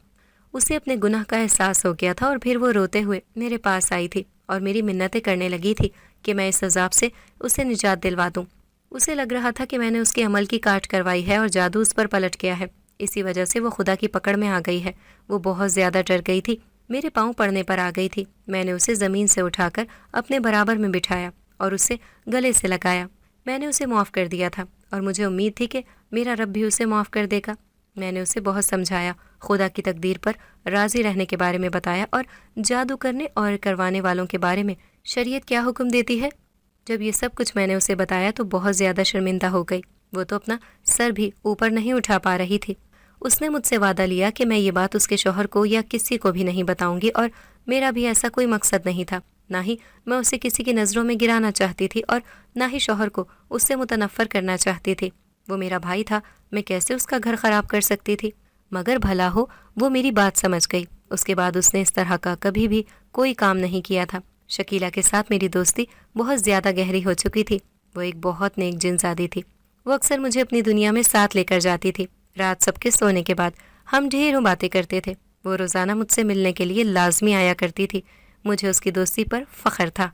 اسے اپنے گناہ کا احساس ہو گیا تھا اور پھر وہ روتے ہوئے میرے پاس آئی تھی اور میری منتیں کرنے لگی تھی کہ میں اس عذاب سے اسے نجات دلوا دوں۔ اسے لگ رہا تھا کہ میں نے اس کے عمل کی کاٹ کروائی ہے اور جادو اس پر پلٹ گیا ہے، اسی وجہ سے وہ خدا کی پکڑ میں آ گئی ہے، وہ بہت زیادہ ڈر گئی تھی، میرے پاؤں پڑنے پر آ گئی تھی، میں نے اسے زمین سے اٹھا کر اپنے برابر میں بٹھایا اور اسے گلے سے لگایا، میں نے اسے معاف کر دیا تھا اور مجھے امید تھی کہ میرا رب بھی اسے معاف کر دے گا۔ میں نے اسے بہت سمجھایا، خدا کی تقدیر پر راضی رہنے کے بارے میں بتایا اور جادو کرنے اور کروانے والوں کے بارے میں شریعت کیا حکم دیتی ہے۔ جب یہ سب کچھ میں نے اسے بتایا تو بہت زیادہ شرمندہ ہو گئی، وہ تو اپنا سر بھی اوپر نہیں اٹھا پا رہی تھی۔ اس نے مجھ سے وعدہ لیا کہ میں یہ بات اس کے شوہر کو یا کسی کو بھی نہیں بتاؤں گی، اور میرا بھی ایسا کوئی مقصد نہیں تھا، نہ ہی میں اسے کسی کی نظروں میں گرانا چاہتی تھی اور نہ ہی شوہر کو اس سے متنفر کرنا چاہتی تھی، وہ میرا بھائی تھا، میں کیسے اس کا گھر خراب کر سکتی تھی؟ مگر بھلا ہو وہ میری بات سمجھ گئی، اس کے بعد اس نے اس طرح کا کبھی بھی کوئی کام نہیں کیا تھا۔ شکیلا کے ساتھ میری دوستی بہت زیادہ گہری ہو چکی تھی، وہ ایک بہت نیک جن زادی تھی، وہ اکثر مجھے اپنی دنیا میں ساتھ لے کر جاتی تھی، رات سب کے سونے کے بعد ہم ڈھیروں باتیں کرتے تھے، وہ روزانہ مجھ سے ملنے کے لیے لازمی آیا کرتی تھی، مجھے اس کی دوستی پر فخر تھا۔